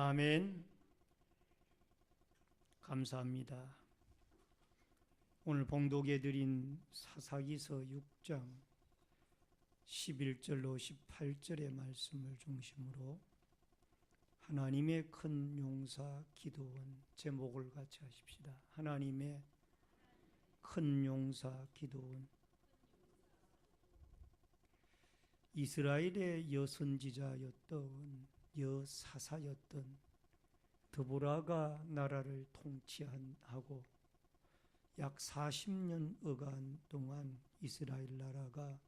아멘. 감사합니다. 오늘 봉독해 드린 사사기서 6장 11절로 18절의 말씀을 중심으로 하나님의 큰 용사 기도원 제목을 같이 하십시다. 하나님의 큰 용사 기도원. 이스라엘의 여선지자였던 여사사였던 드보라가 나라를 통치하고 약 40년여간 동안 이스라엘 나라가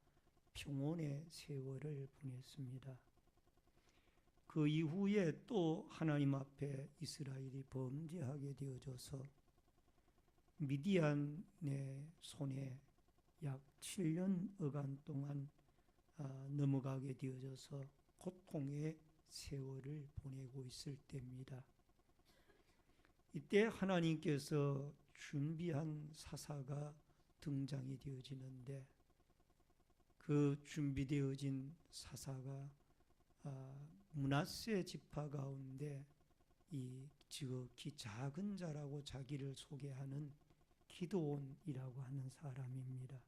평온의 세월을 보냈습니다. 그 이후에 또 하나님 앞에 이스라엘이 범죄하게 되어져서 미디안의 손에 약 7년여간 동안 넘어가게 되어져서 고통의 세월을 보내고 있을 때입니다. 이때 하나님께서 준비한 사사가 등장이 되어지는데 그 준비되어진 사사가 므낫세 지파 가운데 이 지극히 작은 자라고 자기를 소개하는 기드온이라고 하는 사람입니다.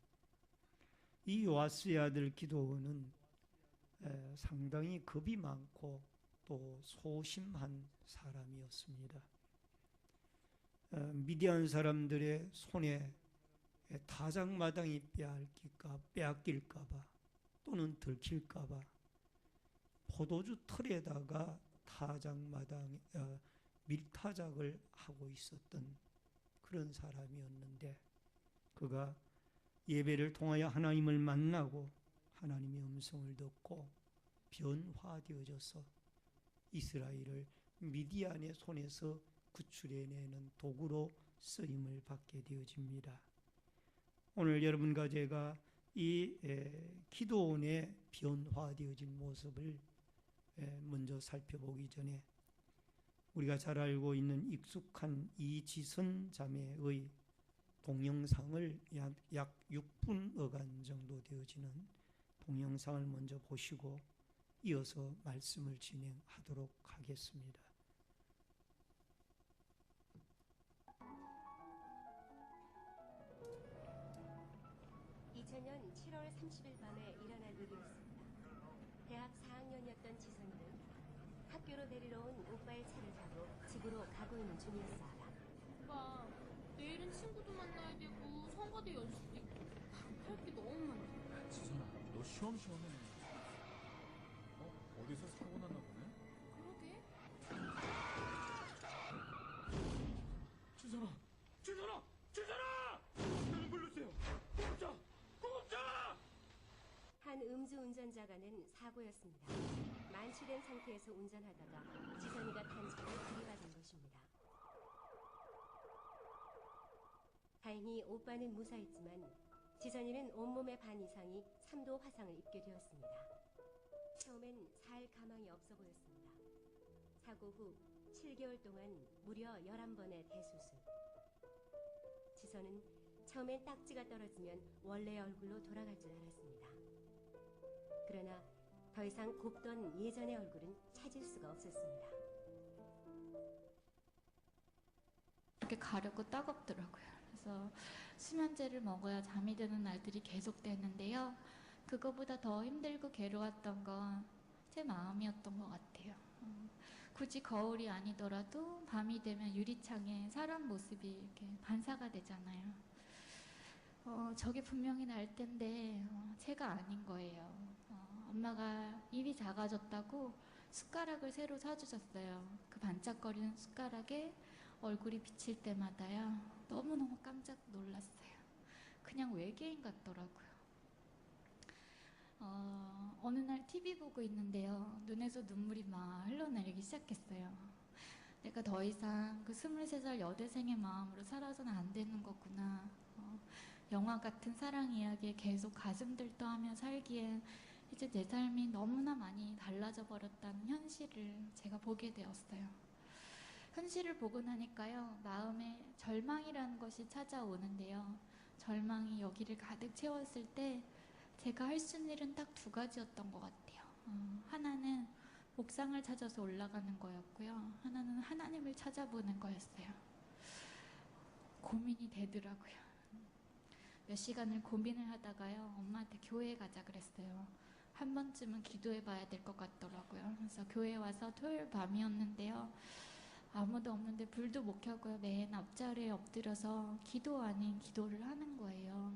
이 요아스의 아들 기드온은 상당히 겁이 많고 또 소심한 사람이었습니다. 미디안 사람들의 손에 타작마당이 빼앗길까봐 또는 들킬까봐 포도주 틀에다가 밀타작을 하고 있었던 그런 사람이었는데 그가 예배를 통하여 하나님을 만나고 하나님의 음성을 듣고 변화되어져서 이스라엘을 미디안의 손에서 구출해내는 도구로 쓰임을 받게 되어집니다. 오늘 여러분과 제가 이 기드온의 변화되어진 모습을 먼저 살펴보기 전에 우리가 잘 알고 있는 익숙한 이지선 자매의 동영상을 약 6분여간 정도 되어지는 동영상을 먼저 보시고 이어서 말씀을 진행하도록 하겠습니다. 2000년 7월 30일 밤에 일어난 일이었습니다. 대학 4학년이었던 지선이는 학교로 데리러 온 오빠의 차를 타고 집으로 가고 있는 중이었습니다. 오빠, 내일은 친구도 만나야 되고 성가대 연습도 있고 할 게 너무 많아. 지선아, 너 시험시험해. 어디서 사고 났나 보네? 그러게. 지선아! 나를 불러주세요! 구급차! 한 음주운전자가 낸 사고였습니다. 만취된 상태에서 운전하다가 지선이가 탄 차를 들이받은 것입니다. 다행히 오빠는 무사했지만 지선이는 온몸의 반 이상이 3도 화상을 입게 되었습니다. 처음엔 살 가망이 없어 보였습니다. 사고 후 7개월 동안 무려 11번의 대수술. 지선은 처음엔 딱지가 떨어지면 원래의 얼굴로 돌아갈 줄 알았습니다. 그러나 더 이상 곱던 예전의 얼굴은 찾을 수가 없었습니다. 이렇게 가렵고 따갑더라고요. 그래서 수면제를 먹어야 잠이 드는 날들이 계속되는데요. 그거보다 더 힘들고 괴로웠던 건 제 마음이었던 것 같아요. 굳이 거울이 아니더라도 밤이 되면 유리창에 사람 모습이 이렇게 반사가 되잖아요. 저게 분명히 날 텐데 제가 아닌 거예요. 엄마가 입이 작아졌다고 숟가락을 새로 사주셨어요. 그 반짝거리는 숟가락에 얼굴이 비칠 때마다요 너무너무 깜짝 놀랐어요. 그냥 외계인 같더라고요. 어느 날 TV 보고 있는데요, 눈에서 눈물이 막 흘러내리기 시작했어요. 내가 더 이상 그 23살 여대생의 마음으로 살아서는 안 되는 거구나. 영화 같은 사랑 이야기에 계속 가슴 들떠하며 살기엔 이제 내 삶이 너무나 많이 달라져 버렸다는 현실을 제가 보게 되었어요. 현실을 보고 나니까요, 마음에 절망이라는 것이 찾아오는데요, 절망이 여기를 가득 채웠을 때 제가 할 수 있는 일은 딱 두 가지였던 것 같아요. 하나는 옥상을 찾아서 올라가는 거였고요. 하나는 하나님을 찾아보는 거였어요. 고민이 되더라고요. 몇 시간을 고민을 하다가요, 엄마한테 교회에 가자 그랬어요. 한 번쯤은 기도해 봐야 될 것 같더라고요. 그래서 교회에 와서 토요일 밤이었는데요. 아무도 없는데 불도 못 켜고요. 맨 앞자리에 엎드려서 기도 아닌 기도를 하는 거예요.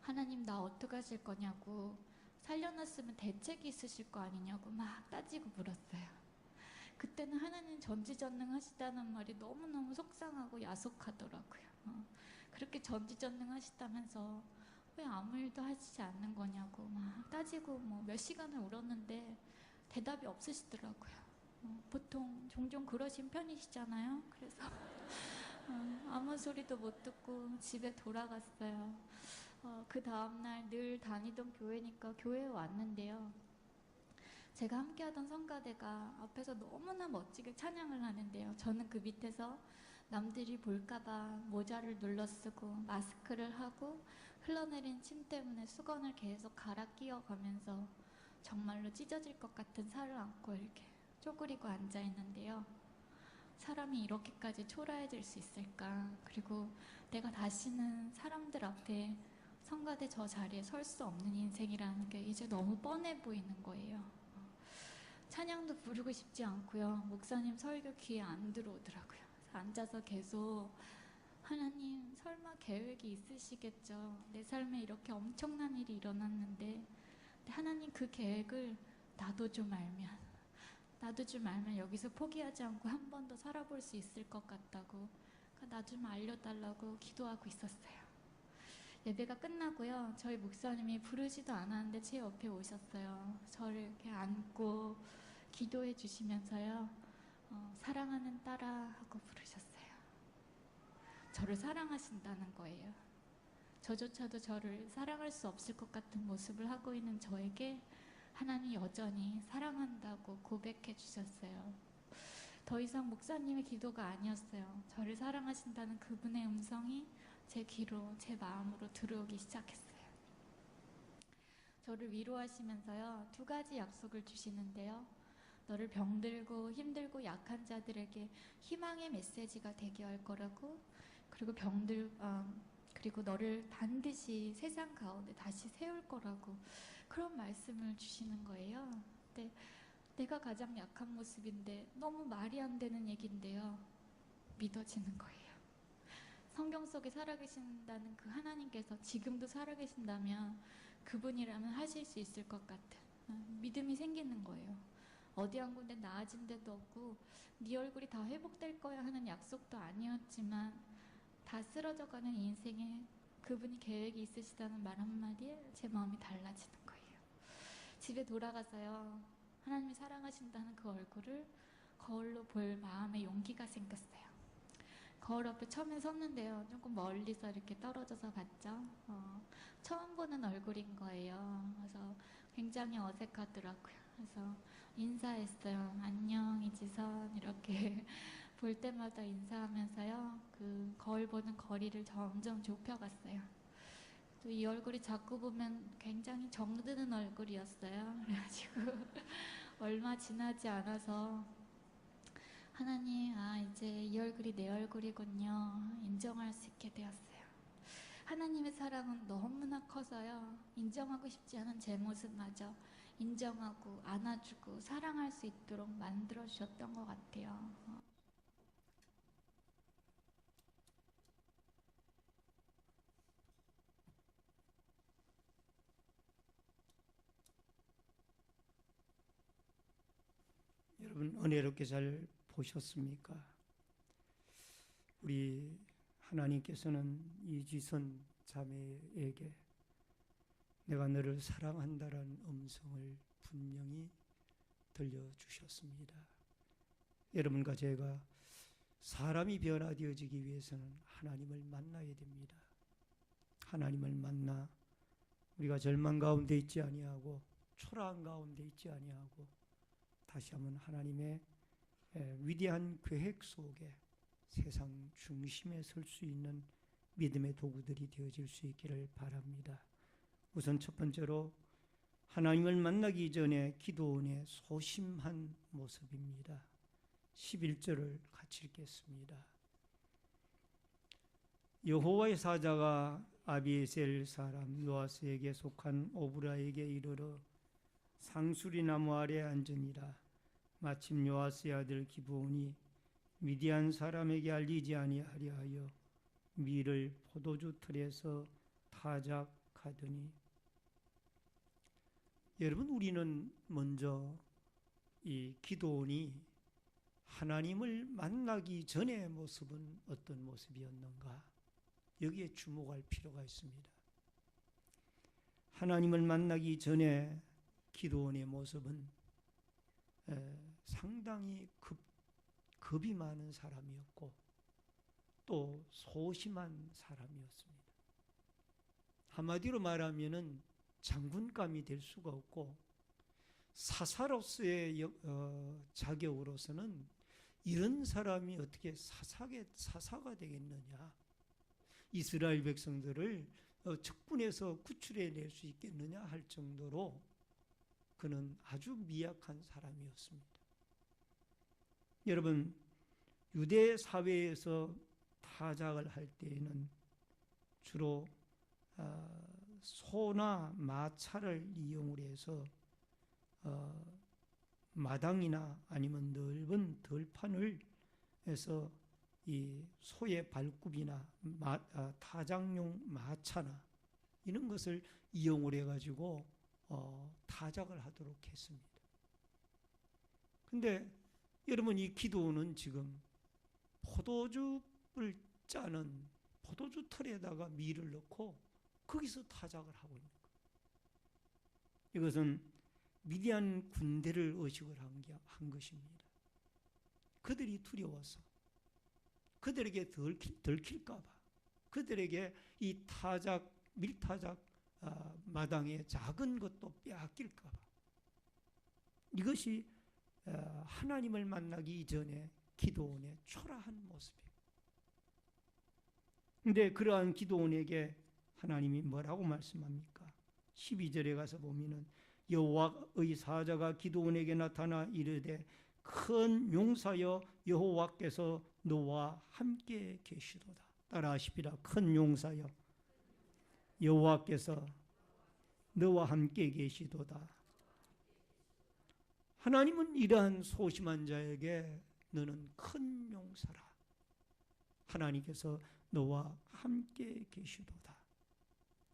하나님, 나 어떡하실 거냐고, 살려놨으면 대책이 있으실 거 아니냐고 막 따지고 물었어요. 그때는 하나님 전지전능하시다는 말이 너무너무 속상하고 야속하더라고요. 그렇게 전지전능하시다면서 왜 아무 일도 하시지 않는 거냐고 막 따지고 몇 시간을 울었는데 대답이 없으시더라고요. 보통 종종 그러신 편이시잖아요. 그래서 아무 소리도 못 듣고 집에 돌아갔어요. 그 다음날 늘 다니던 교회니까 교회에 왔는데요. 제가 함께하던 성가대가 앞에서 너무나 멋지게 찬양을 하는데요. 저는 그 밑에서 남들이 볼까봐 모자를 눌러 쓰고 마스크를 하고 흘러내린 침 때문에 수건을 계속 갈아 끼워가면서 정말로 찢어질 것 같은 살을 안고 이렇게 쪼그리고 앉아 있는데요. 사람이 이렇게까지 초라해질 수 있을까? 그리고 내가 다시는 사람들 앞에 성가대 저 자리에 설 수 없는 인생이라는 게 이제 너무 뻔해 보이는 거예요. 찬양도 부르고 싶지 않고요. 목사님 설교 귀에 안 들어오더라고요. 그래서 앉아서 계속 하나님, 설마 계획이 있으시겠죠. 내 삶에 이렇게 엄청난 일이 일어났는데 하나님, 그 계획을 나도 좀 알면 여기서 포기하지 않고 한 번 더 살아볼 수 있을 것 같다고, 나 좀 알려달라고 기도하고 있었어요. 예배가 끝나고요, 저희 목사님이 부르지도 않았는데 제 옆에 오셨어요. 저를 이렇게 안고 기도해 주시면서요, 사랑하는 딸아 하고 부르셨어요. 저를 사랑하신다는 거예요. 저조차도 저를 사랑할 수 없을 것 같은 모습을 하고 있는 저에게 하나님 여전히 사랑한다고 고백해 주셨어요. 더 이상 목사님의 기도가 아니었어요. 저를 사랑하신다는 그분의 음성이 제 귀로, 제 마음으로 들어오기 시작했어요. 저를 위로하시면서요, 2가지 약속을 주시는데요. 너를 병들고 힘들고 약한 자들에게 희망의 메시지가 되게 할 거라고, 그리고 너를 반드시 세상 가운데 다시 세울 거라고, 그런 말씀을 주시는 거예요. 근데 내가 가장 약한 모습인데 너무 말이 안 되는 얘기인데요, 믿어지는 거예요. 성경 속에 살아계신다는 그 하나님께서 지금도 살아계신다면 그분이라면 하실 수 있을 것 같은 믿음이 생기는 거예요. 어디 한 군데 나아진 데도 없고 네 얼굴이 다 회복될 거야 하는 약속도 아니었지만 다 쓰러져가는 인생에 그분이 계획이 있으시다는 말 한마디에 제 마음이 달라지는 거예요. 집에 돌아가서요, 하나님이 사랑하신다는 그 얼굴을 거울로 볼 마음의 용기가 생겼어요. 거울 앞에 처음에 섰는데요, 조금 멀리서 이렇게 떨어져서 봤죠. 처음 보는 얼굴인 거예요. 그래서 굉장히 어색하더라고요. 그래서 인사했어요. 안녕 이지선, 이렇게 볼 때마다 인사하면서요, 그 거울 보는 거리를 점점 좁혀갔어요. 또 이 얼굴이 자꾸 보면 굉장히 정드는 얼굴이었어요. 그래가지고 얼마 지나지 않아서 하나님, 이제 이 얼굴이 내 얼굴이군요, 인정할 수 있게 되었어요. 하나님의 사랑은 너무나 커서요, 인정하고 싶지 않은 제 모습마저 인정하고 안아주고 사랑할 수 있도록 만들어 주셨던 것 같아요. 여러분, 은혜롭게 잘 보셨습니까? 우리 하나님께서는 이지선 자매에게 내가 너를 사랑한다라는 음성을 분명히 들려주셨습니다. 여러분과 제가 사람이 변화되어지기 위해서는 하나님을 만나야 됩니다. 하나님을 만나 우리가 절망 가운데 있지 아니하고 초라한 가운데 있지 아니하고 다시 한번 하나님의 위대한 계획 속에 세상 중심에 설 수 있는 믿음의 도구들이 되어질 수 있기를 바랍니다. 우선 첫 번째로 하나님을 만나기 전에 기도원의 소심한 모습입니다. 11절을 같이 읽겠습니다. 여호와의 사자가 아비에셀 사람 요아스에게 속한 오브라에게 이르러 상수리 나무 아래 앉으니라. 마침 요아스의 아들 기브온이 미디안 사람에게 알리지 아니하려 하여 밀을 포도주 틀에서 타작하더니. 여러분, 우리는 먼저 이 기드온이 하나님을 만나기 전의 모습은 어떤 모습이었는가, 여기에 주목할 필요가 있습니다. 하나님을 만나기 전에 기드온의 모습은 상당히 겁이 많은 사람이었고 또 소심한 사람이었습니다. 한마디로 말하면은 장군감이 될 수가 없고 사사로서의 자격으로서는 이런 사람이 어떻게 사사가 되겠느냐, 이스라엘 백성들을 적군에서 구출해낼 수 있겠느냐 할 정도로 그는 아주 미약한 사람이었습니다. 여러분, 유대 사회에서 타작을 할 때에는 주로 소나 마차를 이용을 해서 마당이나 아니면 넓은 들판을 해서 이 소의 발굽이나 타작용 마차나 이런 것을 이용을 해가지고 타작을 하도록 했습니다. 근데 여러분, 이 기드온은 지금 포도주를 짜는 포도주 틀에다가 밀을 넣고 거기서 타작을 하고 있는 거예요. 이것은 미디안 군대를 의식을 한 것입니다. 그들이 두려워서 그들에게 들킬까 봐, 그들에게 이 타작, 밀타작 마당의 작은 것도 빼앗길까 봐. 이것이 하나님을 만나기 이전에 기드온의 초라한 모습이에요. 그런데 그러한 기드온에게 하나님이 뭐라고 말씀합니까? 12절에 가서 보면은 여호와의 사자가 기드온에게 나타나 이르되 큰 용사여 여호와께서 너와 함께 계시도다. 따라하십시다. 큰 용사여 여호와께서 너와 함께 계시도다. 하나님은 이러한 소심한 자에게 너는 큰 용사라, 하나님께서 너와 함께 계시도다.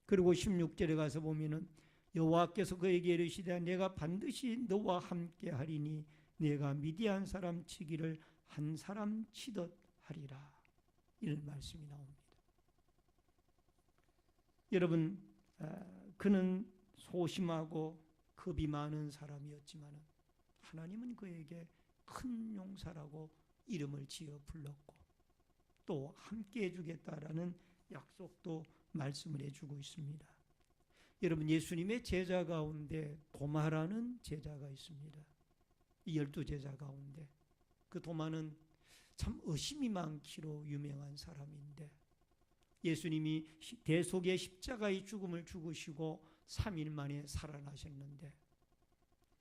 그리고 16절에 가서 보면은 여호와께서 그에게 이르시되 내가 반드시 너와 함께 하리니 내가 미디안 사람 치기를 한 사람 치듯 하리라, 이런 말씀이 나옵니다. 여러분, 그는 소심하고 겁이 많은 사람이었지만 하나님은 그에게 큰 용사라고 이름을 지어 불렀고 또 함께 해주겠다라는 약속도 말씀을 해주고 있습니다. 여러분, 예수님의 제자 가운데 도마라는 제자가 있습니다. 이 12제자 가운데 그 도마는 참 의심이 많기로 유명한 사람인데 예수님이 대속의 십자가의 죽음을 죽으시고 3일 만에 살아나셨는데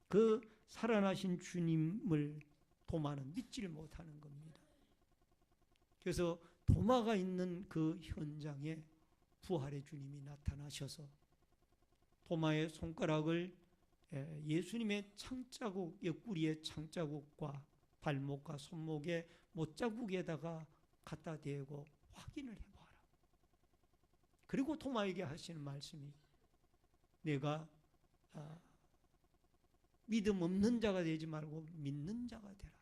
그 살아나신 주님을 도마는 믿지를 못하는 겁니다. 그래서 도마가 있는 그 현장에 부활의 주님이 나타나셔서 도마의 손가락을 예수님의 창자국, 옆구리의 창자국과 발목과 손목의 못자국에다가 갖다 대고 확인을 해봐라. 그리고 도마에게 하시는 말씀이 내가 믿음 없는 자가 되지 말고 믿는 자가 되라.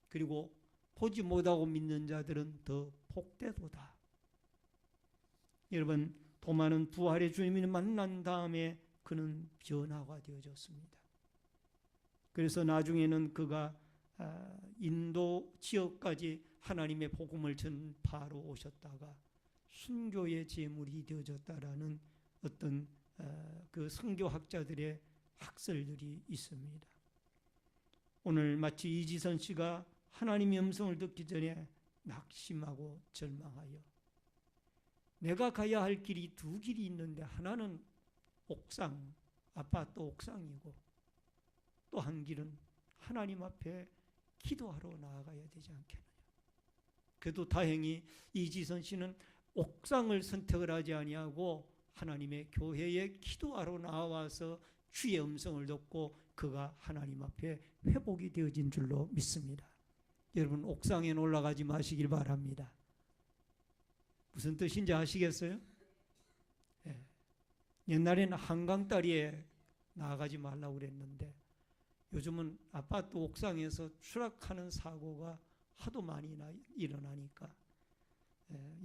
그리고 보지 못하고 믿는 자들은 더 복되도다. 여러분, 도마는 부활의 주님을 만난 다음에 그는 변화가 되어졌습니다. 그래서 나중에는 그가 인도 지역까지 하나님의 복음을 전파하러 오셨다가 순교의 제물이 되어졌다라는 어떤 그 선교학자들의 학설들이 있습니다. 오늘 마치 이지선 씨가 하나님의 음성을 듣기 전에 낙심하고 절망하여 내가 가야 할 길이 두 길이 있는데 하나는 옥상 아파트 옥상이고 또 한 길은 하나님 앞에 기도하러 나아가야 되지 않겠느냐. 그래도 다행히 이지선 씨는 옥상을 선택을 하지 아니하고 하나님의 교회에 기도하러 나와서 주의 음성을 듣고 그가 하나님 앞에 회복이 되어진 줄로 믿습니다. 여러분 옥상에 올라가지 마시길 바랍니다. 무슨 뜻인지 아시겠어요? 예. 옛날에는 한강다리에 나아가지 말라고 그랬는데 요즘은 아파트 옥상에서 추락하는 사고가 하도 많이 일어나니까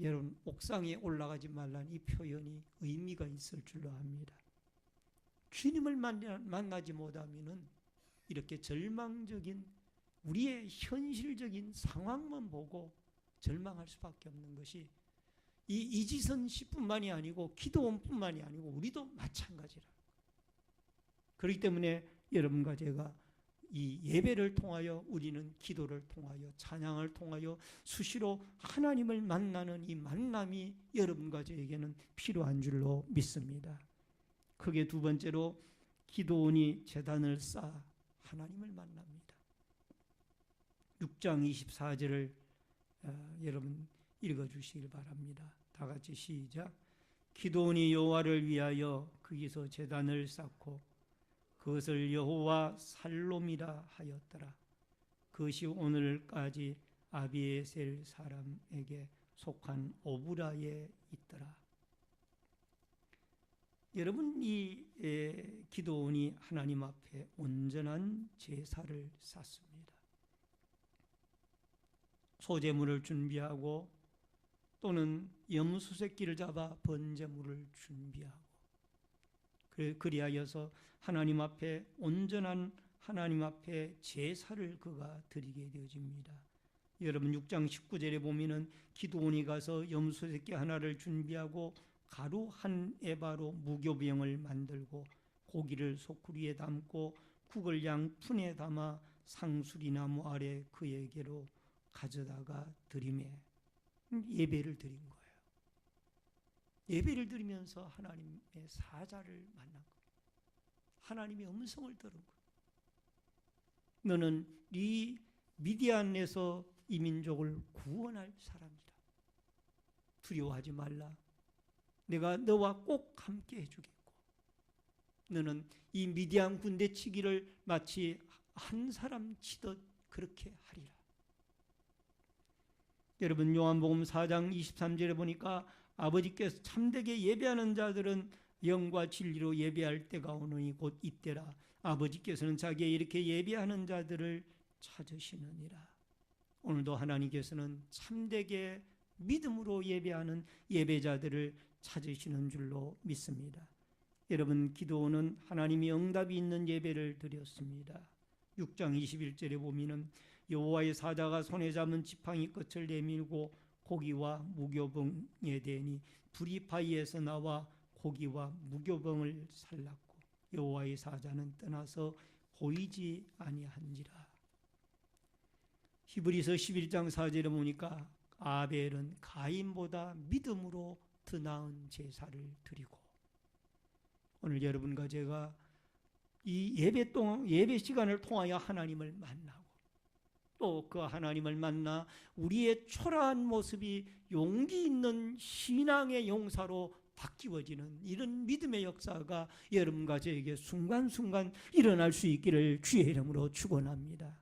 여러분 옥상에 올라가지 말라는 이 표현이 의미가 있을 줄로 압니다. 주님을 만나지 못하면은 이렇게 절망적인 우리의 현실적인 상황만 보고 절망할 수밖에 없는 것이 이 이지선 씨뿐만이 아니고 기도원뿐만이 아니고 우리도 마찬가지라. 그렇기 때문에 여러분과 제가 이 예배를 통하여 우리는 기도를 통하여 찬양을 통하여 수시로 하나님을 만나는 이 만남이 여러분과 저에게는 필요한 줄로 믿습니다. 크게 두 번째로 기도원이 제단을 쌓아 하나님을 만납니다. 6장 24절을 여러분 읽어주시길 바랍니다. 다 같이 시작. 기도원이 여호와를 위하여 거기서 제단을 쌓고 그것을 여호와 살롬이라 하였더라. 그것이 오늘까지 아비에셀 사람에게 속한 오브라에 있더라. 여러분 이 기도원이 하나님 앞에 온전한 제사를 쌓습니다. 소제물을 준비하고 또는 염소 새끼를 잡아 번제물을 준비하고 그리하여서 하나님 앞에 온전한 하나님 앞에 제사를 그가 드리게 되어집니다. 여러분 6장 19절에 보면은 기도원이 가서 염소 새끼 하나를 준비하고 가루 한 에바로 무교병을 만들고 고기를 소쿠리에 담고 국을 양푼에 담아 상수리나무 아래 그에게로 가져다가 드리매 예배를 드린 거예요. 예배를 드리면서 하나님의 사자를 만난 거예요. 하나님의 음성을 들은 거예요. 너는 이 미디안에서 이 민족을 구원할 사람이다. 두려워하지 말라. 내가 너와 꼭 함께 해주겠고 너는 이 미디안 군대 치기를 마치 한 사람 치듯 그렇게 하리라. 여러분 요한복음 4장 23절에 보니까 아버지께서 참되게 예배하는 자들은 영과 진리로 예배할 때가 오느니 곧 이때라. 아버지께서는 자기의 이렇게 예배하는 자들을 찾으시느니라. 오늘도 하나님께서는 참되게 믿음으로 예배하는 예배자들을 찾으시는 줄로 믿습니다. 여러분 기도원은 하나님이 응답이 있는 예배를 드렸습니다. 6장 21절에 보면은 여호와의 사자가 손에 잡은 지팡이 끝을 내밀고 고기와 무교병에 대니 불이 바위에서 나와 고기와 무교병을 살랐고 여호와의 사자는 떠나서 보이지 아니한지라. 히브리서 11장 4절에 보니까 아벨은 가인보다 믿음으로 더 나은 제사를 드리고 오늘 여러분과 제가 이 예배 시간을 통하여 하나님을 만나고 또 그 하나님을 만나 우리의 초라한 모습이 용기 있는 신앙의 용사로 바뀌어지는 이런 믿음의 역사가 여러분과 저에게 순간순간 일어날 수 있기를 주의 이름으로 축원합니다.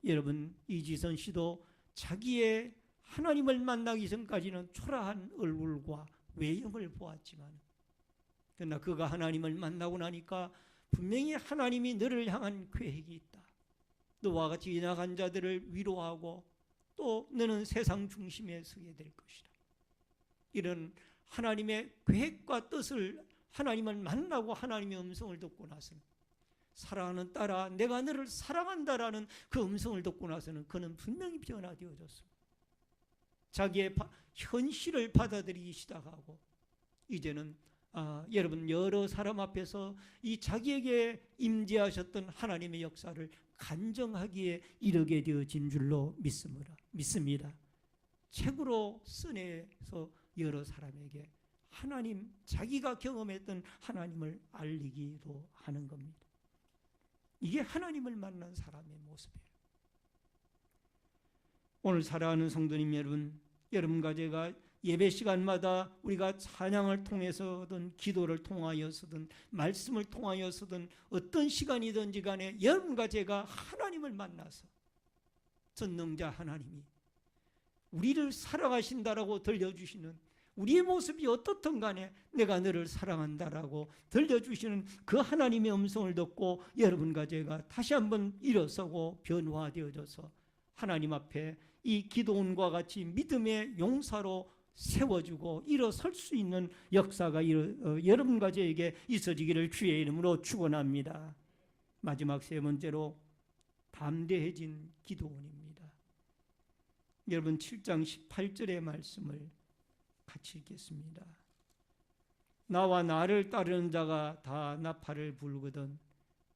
여러분 이지선 씨도 자기의 하나님을 만나기 전까지는 초라한 얼굴과 외형을 보았지만 그러나 그가 하나님을 만나고 나니까 분명히 하나님이 너를 향한 계획이 있다. 너와 같이 지나간 자들을 위로하고 또 너는 세상 중심에 서게 될 것이다. 이런 하나님의 계획과 뜻을 하나님을 만나고 하나님의 음성을 듣고 나서는 사랑하는 딸아 내가 너를 사랑한다라는 그 음성을 듣고 나서는 그는 분명히 변화되어졌습니다. 자기의 현실을 받아들이기 시작하고 이제는 여러분 여러 사람 앞에서 이 자기에게 임재하셨던 하나님의 역사를 간정하기에 이르게 되어진 줄로 믿습니다. 책으로 써내서 여러 사람에게 하나님, 자기가 경험했던 하나님을 알리기도 하는 겁니다. 이게 하나님을 만난 사람의 모습이에요. 오늘 살아가는 성도님 여러분, 여러분과 제가 예배 시간마다 우리가 찬양을 통해서든 기도를 통하여서든 말씀을 통하여서든 어떤 시간이든지 간에 여러분과 제가 하나님을 만나서 전능자 하나님이 우리를 사랑하신다라고 들려주시는, 우리의 모습이 어떻든 간에 내가 너를 사랑한다라고 들려주시는 그 하나님의 음성을 듣고 여러분과 제가 다시 한번 일어서고 변화되어져서 하나님 앞에 이 기도원과 같이 믿음의 용사로 세워주고 일어설 수 있는 역사가 여러분과 저에게 있어지기를 주의 이름으로 축원합니다. 마지막 세 번째로 담대해진 기도원입니다. 여러분 7장 18절의 말씀을 같이 읽겠습니다. 나와 나를 따르는 자가 다 나팔을 불거든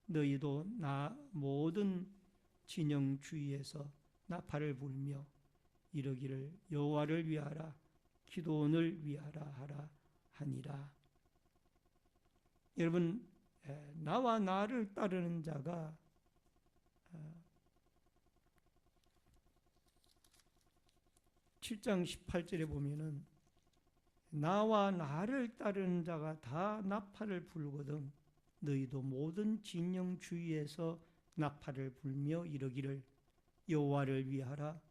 너희도 나 모든 진영 주위에서 나팔을 불며 이르기를 여호와를 위하라 기도원을 위하라 하라 하니라. 여러분, 나와 나를 따르는 자가 7장 18절에 보면은 나와 나를 따르는 자가 다 나팔을 불거든 너희도 모든 진영 주위에서 나팔을 불며 이르기를 여호와를 위하라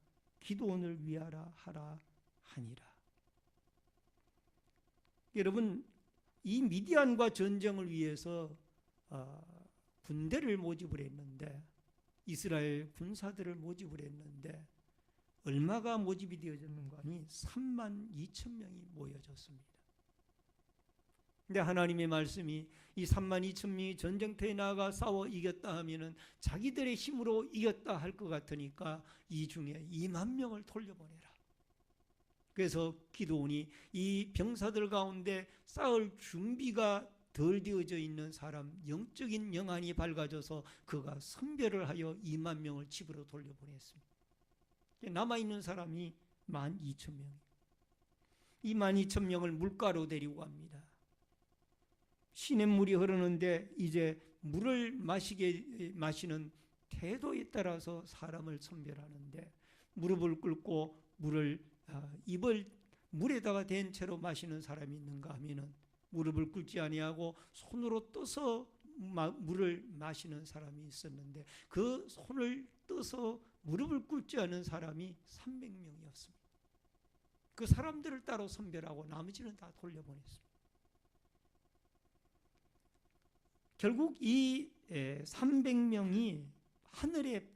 기도원을 위하라 하라 하니라. 여러분, 이 미디안과 전쟁을 위해서 군대를 모집을 했는데, 이스라엘 군사들을 모집을 했는데 얼마가 모집이 되어졌는가 하니 3만 2천 명이 모여졌습니다. 근데 하나님의 말씀이 이 3만 2천 명이 전쟁터에 나가 싸워 이겼다 하면은 자기들의 힘으로 이겼다 할 것 같으니까 이 중에 2만 명을 돌려보내라. 그래서 기도원이 이 병사들 가운데 싸울 준비가 덜 되어져 있는 사람, 영적인 영안이 밝아져서 그가 선별을 하여 2만 명을 집으로 돌려보냈습니다. 남아있는 사람이 12,000명. 이 12,000명을 물가로 데리고 갑니다. 시냇물이 흐르는데 이제 물을 마시는 태도에 따라서 사람을 선별하는데, 무릎을 꿇고 입을 물에다가 댄 채로 마시는 사람이 있는가 하면은 무릎을 꿇지 아니하고 손으로 떠서 물을 마시는 사람이 있었는데, 그 손을 떠서 무릎을 꿇지 않은 사람이 300명이었습니다. 그 사람들을 따로 선별하고 나머지는 다 돌려보냈습니다. 결국 이 300명이 하늘의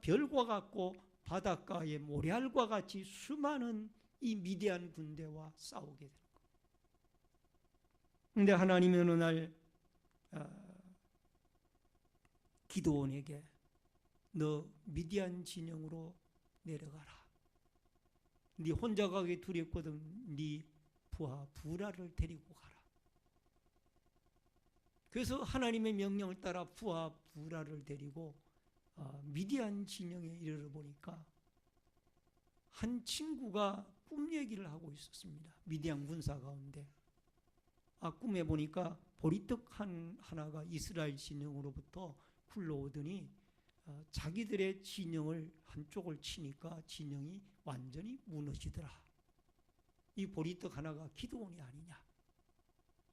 별과 같고 바닷가의 모래알과 같이 수많은 이 미디안 군대와 싸우게 된 거예요. 그런데 하나님이 어느 날 기드온에게 너 미디안 진영으로 내려가라. 네 혼자 가기 두렵거든. 네 부하 부라를 데리고 가라. 그래서 하나님의 명령을 따라 부하 부라를 데리고 미디안 진영에 이르러 보니까 한 친구가 꿈 얘기를 하고 있었습니다. 미디안 군사 가운데. 꿈에 보니까 보리떡 하나가 이스라엘 진영으로부터 굴러오더니 자기들의 진영을 한쪽을 치니까 진영이 완전히 무너지더라. 이 보리떡 하나가 기드온이 아니냐.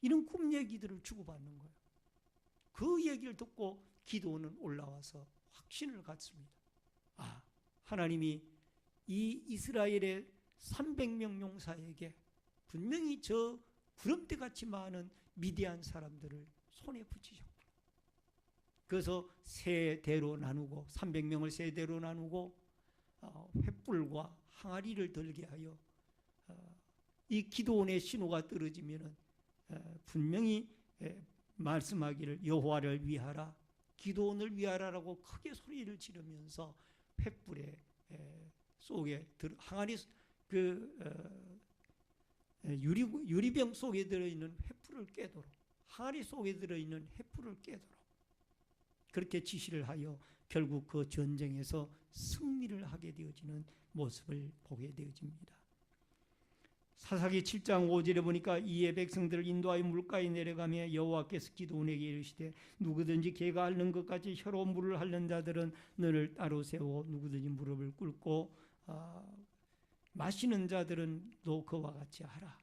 이런 꿈 얘기들을 주고받는 거예요. 그 얘기를 듣고 기드온은 올라와서 확신을 갖습니다. 하나님이 이 이스라엘의 300명 용사에게 분명히 저 구름대같이 많은 미디안 사람들을 손에 붙이셨구나. 그래서 세 대로 나누고 300명을 세 대로 나누고 횃불과 항아리를 들게 하여 이 기드온의 신호가 떨어지면은 분명히 말씀하기를 여호와를 위하라 기드온을 위하라라고 크게 소리를 지르면서 횃불에 속에 항아리 유리병 속에 들어있는 횃불을 깨도록, 항아리 속에 들어있는 횃불을 깨도록 그렇게 지시를 하여 결국 그 전쟁에서 승리를 하게 되어지는 모습을 보게 되어집니다. 사사기 7장 5절에 보니까 이에 백성들을 인도하여 물가에 내려가며 여호와께서 기드온에게 이르시되 누구든지 개가 앓는 것까지 혀로 물을 핥는 자들은 너를 따로 세워 누구든지 무릎을 꿇고 마시는 자들은 또 그와 같이 하라.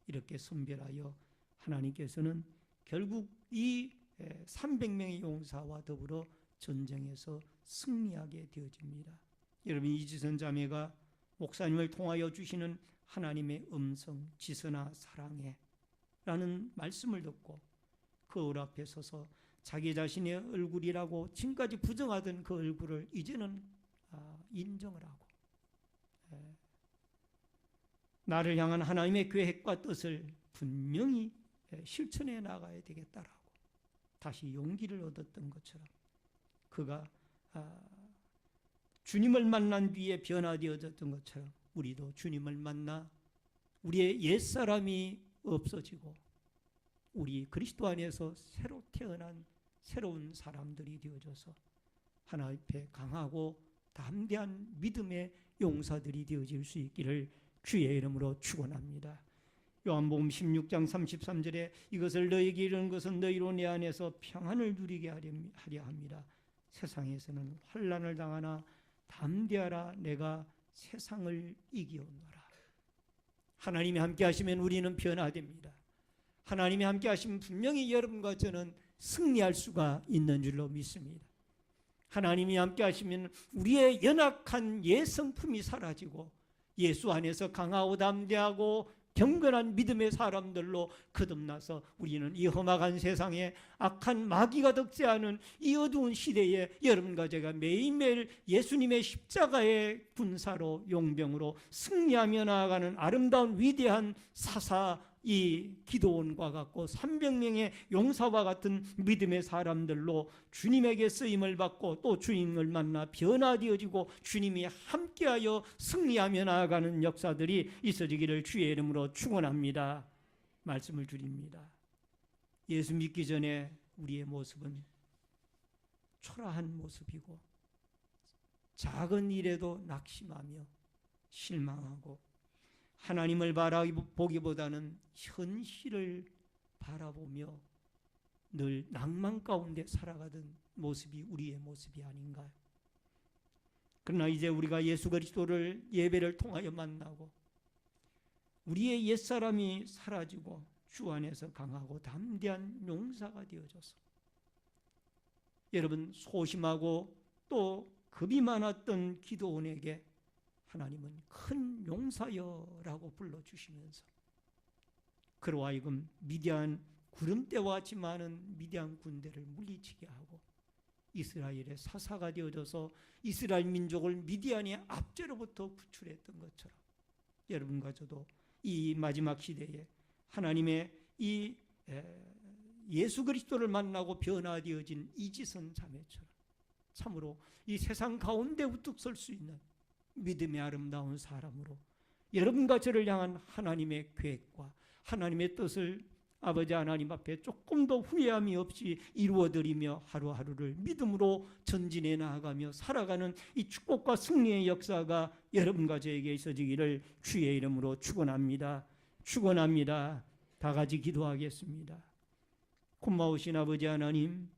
이렇게 선별하여 하나님께서는 결국 이 300명의 용사와 더불어 전쟁에서 승리하게 되어집니다. 여러분, 이지선 자매가 목사님을 통하여 주시는 하나님의 음성, 지선아 사랑해 라는 말씀을 듣고 그 얼 앞에 서서 자기 자신의 얼굴이라고 지금까지 부정하던 그 얼굴을 이제는 인정을 하고 나를 향한 하나님의 계획과 뜻을 분명히 실천해 나가야 되겠다라고 다시 용기를 얻었던 것처럼 그가 주님을 만난 뒤에 변화되어졌던 것처럼 우리도 주님을 만나 우리의 옛사람이 없어지고 우리 그리스도 안에서 새로 태어난 새로운 사람들이 되어져서 하나님 앞에 강하고 담대한 믿음의 용사들이 되어질 수 있기를 주의 이름으로 축원합니다. 요한복음 16장 33절에 이것을 너에게 이르는 것은 너희로 내 안에서 평안을 누리게 하려 합니다. 세상에서는 환난을 당하나 담대하라 내가 세상을 이기었노라. 하나님이 함께 하시면 우리는 변화됩니다. 하나님이 함께 하시면 분명히 여러분과 저는 승리할 수가 있는 줄로 믿습니다. 하나님이 함께 하시면 우리의 연약한 예성품이 사라지고 예수 안에서 강하고 담대하고 경건한 믿음의 사람들로 거듭나서 우리는 이 험악한 세상에 악한 마귀가 득세하는 이 어두운 시대에 여러분과 제가 매일매일 예수님의 십자가의 군사로 용병으로 승리하며 나아가는 아름다운 위대한 사사 이 기도원과 같고 300명의 용사와 같은 믿음의 사람들로 주님에게 쓰임을 받고 또 주님을 만나 변화되어지고 주님이 함께하여 승리하며 나아가는 역사들이 있어지기를 주의 이름으로 축원합니다. 말씀을 드립니다. 예수 믿기 전에 우리의 모습은 초라한 모습이고 작은 일에도 낙심하며 실망하고 하나님을 바라보기보다는 현실을 바라보며 늘 낭만 가운데 살아가던 모습이 우리의 모습이 아닌가요? 그러나 이제 우리가 예수 그리스도를 예배를 통하여 만나고 우리의 옛사람이 사라지고 주 안에서 강하고 담대한 용사가 되어져서 여러분 소심하고 또 겁이 많았던 기도원에게 하나님은 큰 용사여라고 불러주시면서 그로 하여금 미디안 구름대와 같이 많은 미디안 군대를 물리치게 하고 이스라엘의 사사가 되어져서 이스라엘 민족을 미디안의 압제로부터 구출했던 것처럼 여러분과 저도 이 마지막 시대에 하나님의 이 예수 그리스도를 만나고 변화되어진 이지선 자매처럼 참으로 이 세상 가운데 우뚝 설 수 있는 믿음의 아름다운 사람으로 여러분과 저를 향한 하나님의 계획과 하나님의 뜻을 아버지 하나님 앞에 조금 더 후회함이 없이 이루어드리며 하루하루를 믿음으로 전진해 나아가며 살아가는 이 축복과 승리의 역사가 여러분과 저에게 있어지기를 주의 이름으로 축원합니다. 축원합니다. 다 같이 기도하겠습니다. 고마우신 아버지 하나님,